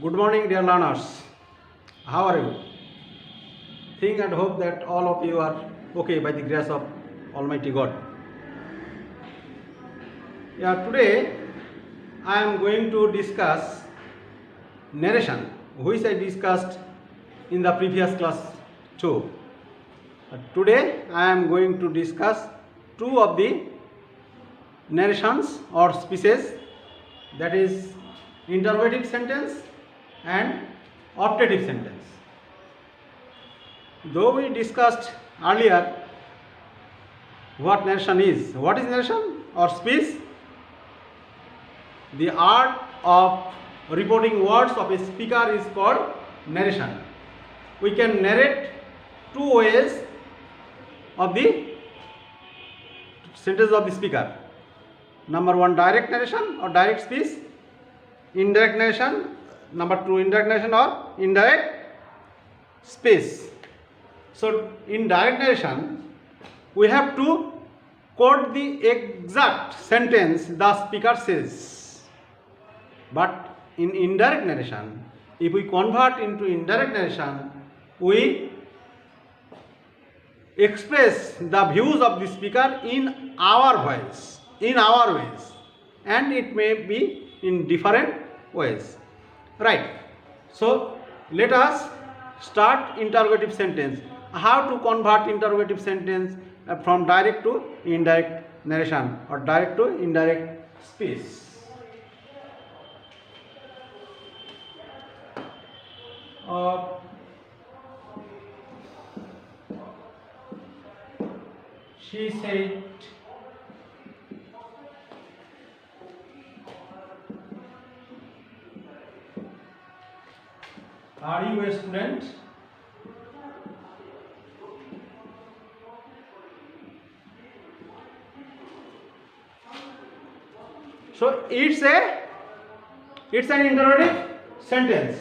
Good morning, dear learners. How are you? Think and hope that all of you are okay by the grace of Almighty God. Today I am going to discuss narration, which I discussed in the previous class too. Today I am going to discuss two of the narrations or species, that is interrogative sentence and optative sentence. Though we discussed earlier what narration is, what is narration or speech? The art of reporting words of a speaker is called narration. We can narrate two ways of the sentence of the speaker. Number one, direct narration or direct speech. Indirect narration. Number two, indirect narration or indirect speech. So in direct narration, we have to quote the exact sentence the speaker says. But in indirect narration, if we convert into indirect narration, we express the views of the speaker in our voice, in our ways, and it may be in different ways. Right. So let us start interrogative sentence. How to convert interrogative sentence from direct to indirect narration or direct to indirect speech. She said, "Are you a student?" So it's an interrogative sentence.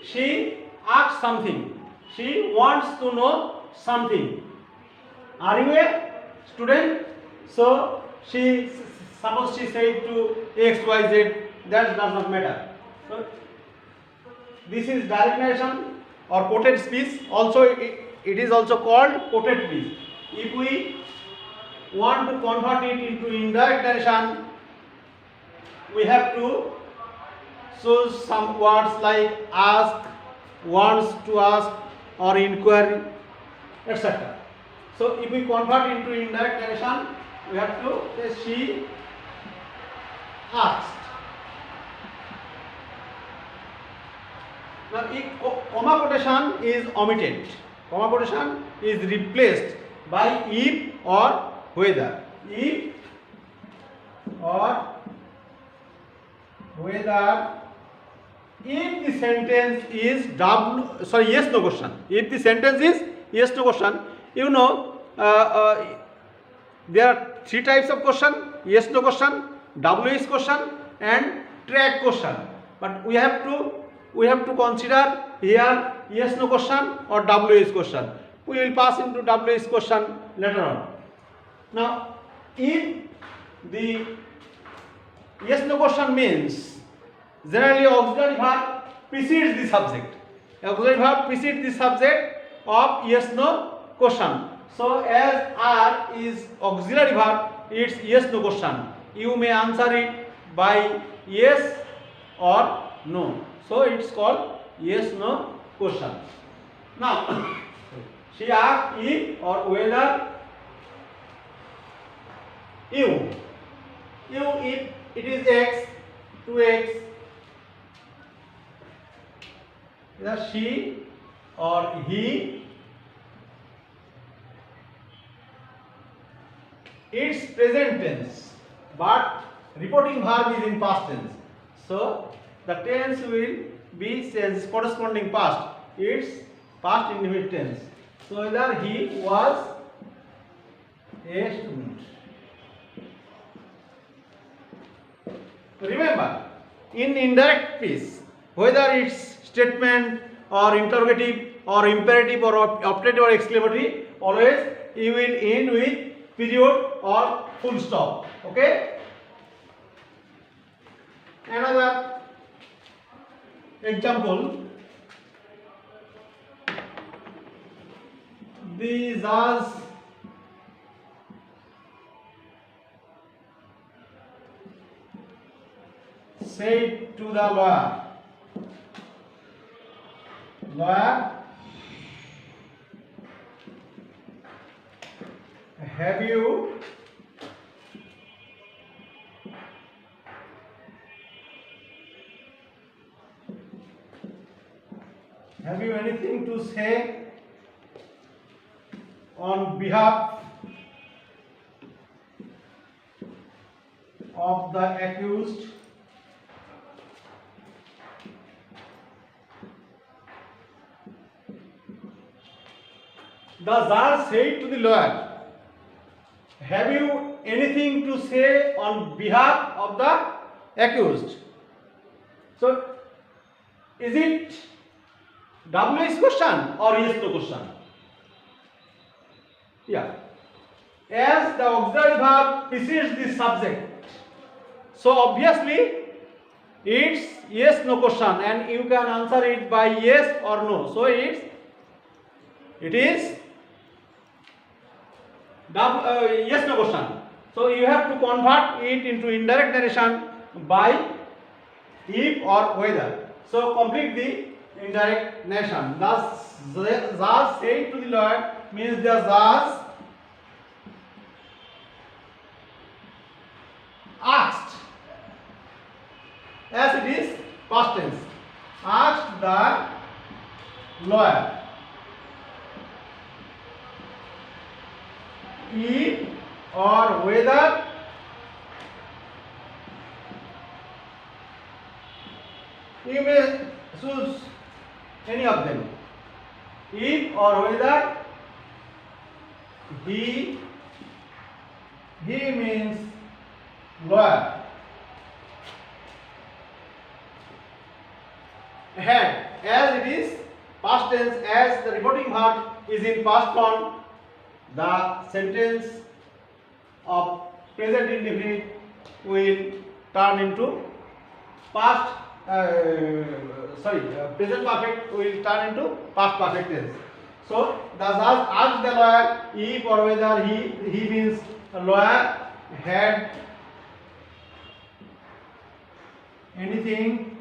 She asks something. She wants to know something. Are you a student? So suppose she said to X, Y, Z. That does not matter. So this is direct narration or quoted speech. Also, it is also called quoted speech. If we want to convert it into indirect narration, we have to choose some words like ask, wants to ask, or inquiry, etc. So if we convert into indirect narration, we have to say she asked. Now, if comma quotation is omitted, comma quotation is replaced by if or whether. If or whether, if the sentence is yes no question. If the sentence is yes no question, you know there are three types of question: yes no question, WH question, and track question. But we have to consider here yes no question or WH question. We will pass into WH question later on. Now, if the yes no question means generally auxiliary verb precedes the subject. Auxiliary verb precedes the subject of yes no question. So as R is auxiliary verb, it's yes no question. You may answer it by yes or no. So it's called yes no question. Now she asked if or whether you if it is X, 2X, either she or he, it's present tense, but reporting verb is in past tense. So the tense will be tense corresponding past. It's past indefinite tense. So either he was a student. Remember, in indirect speech, whether it's statement or interrogative or imperative or optative or exclamatory, always you will end with period or full stop. Okay? Another Example, the judge said to the lawyer, have you anything to say on behalf of the accused? The judge said to the lawyer, have you anything to say on behalf of the accused? So, is it WH question or yes no question? Yeah. As the auxiliary verb precedes the subject, so obviously it's yes no question and you can answer it by yes or no. So it is yes no question. So you have to convert it into indirect narration by if or whether. So complete the indirect narration. Thus, the judge said to the lawyer means the judge asked, as it is past tense, asked the lawyer if or whether you may choose any of them, if or whether he means lawyer had, as it is past tense, as the reporting verb is in past form, the sentence of present indefinite will turn into past present perfect will turn into past perfect tense. So the judge asked the lawyer if or whether he means lawyer had anything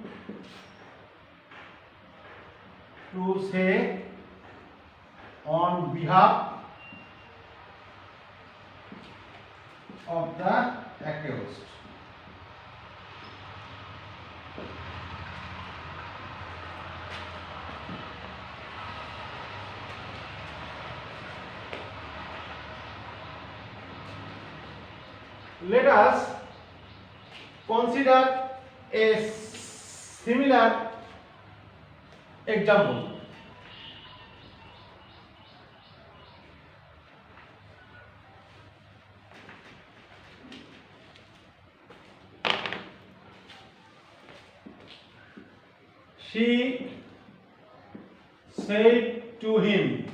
to say on behalf of the accused. Let us consider a similar example. She said to him,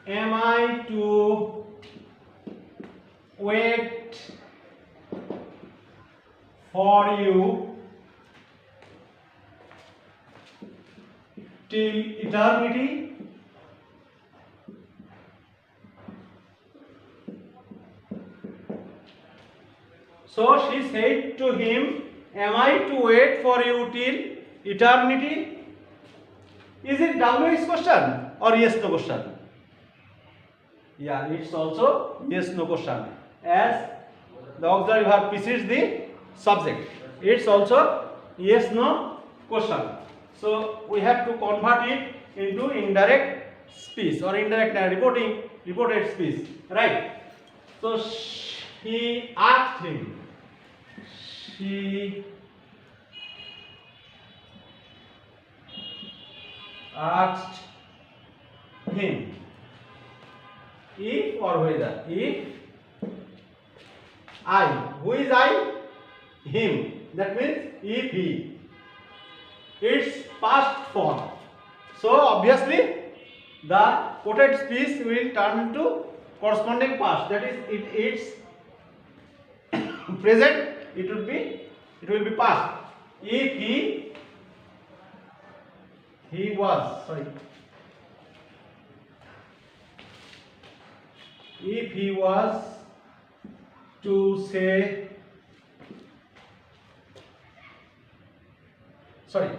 am I to wait for you till eternity? So she said to him, am I to wait for you till eternity? Is it WH question or yes no question? Yeah, it's also yes no question, as the auxiliary verb precedes the subject. It's also yes no question. So we have to convert it into indirect speech or indirect reported speech, right? So she asked him. She asked him if or whether. If I, who is I? Him. That means if he. It's past form. So obviously the quoted speech will turn into corresponding past. That is, it's present, it will be past. If he was, sorry, if he was to say, sorry,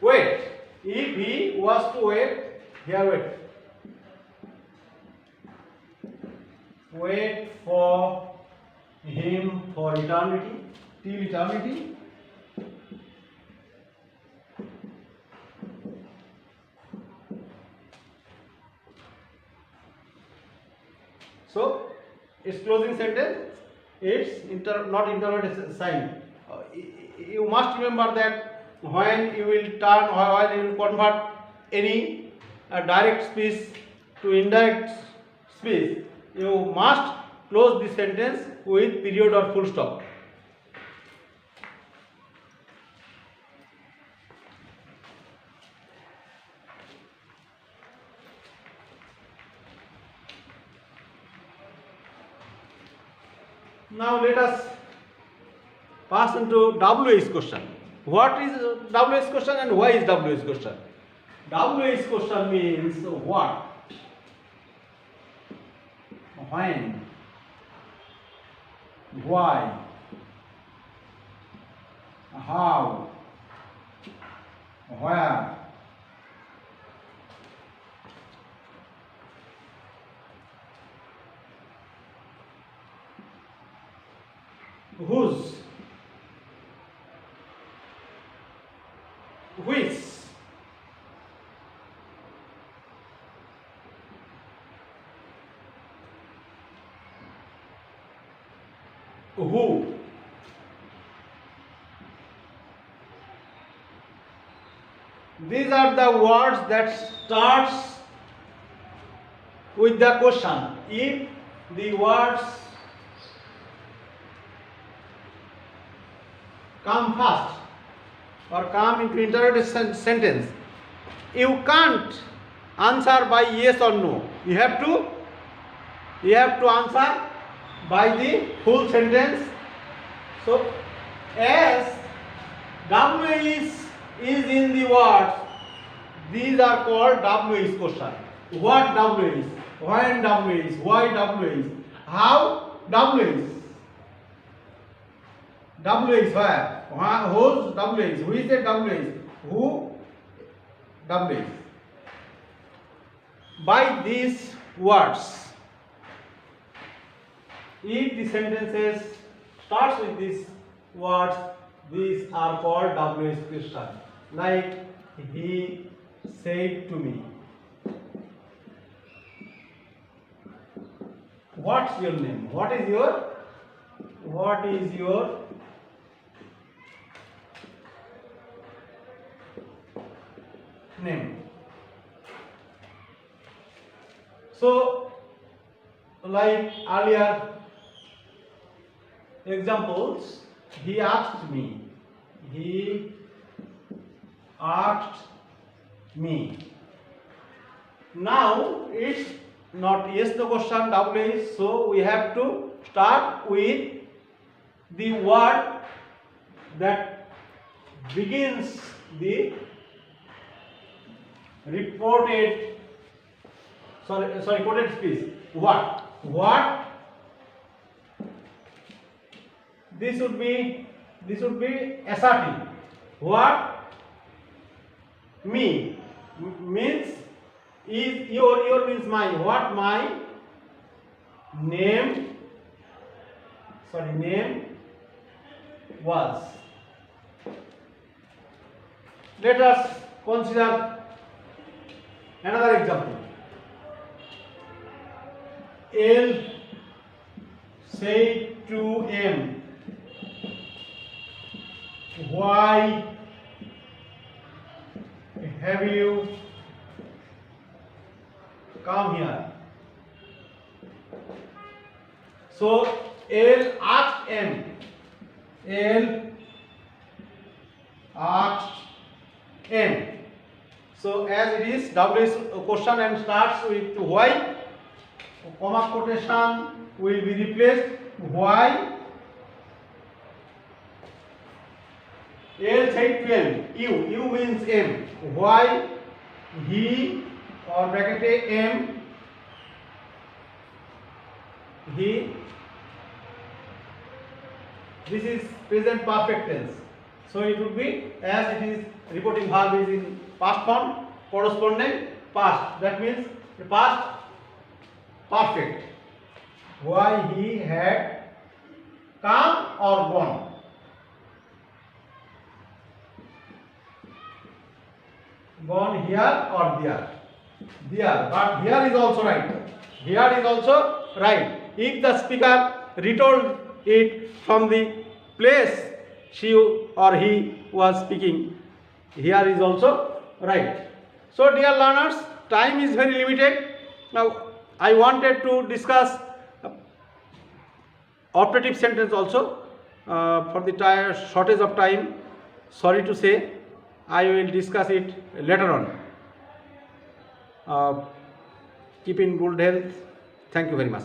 wait, if he was to wait, here wait for him for eternity, till eternity. So its closing sentence, it's not interrogative sign. You must remember that when you will turn or when you will convert any direct speech to indirect speech, you must close the sentence with period or full stop. Now let us pass into WH question. What is WH question and why is WH question? WH question means what, when, why, how, where, whose, which, who. These are the words that starts with the question. If the words come first or come into interrogative sentence, you can't answer by yes or no. You have to answer by the full sentence. So as WH is in the words, these are called WH question. What WH? When WH? Why WH? How WH? WH where? Whose WH? Who is the WH? Who WH? By these words, if the sentences starts with these words, these are called WH question. Like he said to me. What's your name? What is your name? So, like earlier examples, he asked me. Now it's not yes no question WH, so we have to start with the word that begins the quoted speech. What? This would be assertive. What? Me means is your means my. What my name was. Let us consider another example. L said to M, why have you come here? So L asked M. So as it is WH question and starts with why, comma quotation will be replaced why. L side 12. U means M. Why he or bracket M. He. This is present perfect tense. So it would be, as it is reporting verb is in past form, corresponding past. That means the past perfect. Why he had come or gone. Gone here or there. There, but here is also right. Here is also right. If the speaker retold it from the place she or he was speaking, here is also right. So dear learners, time is very limited. Now I wanted to discuss operative sentence also. For the shortage of time, sorry to say, I will discuss it later on. Keep in good health. Thank you very much.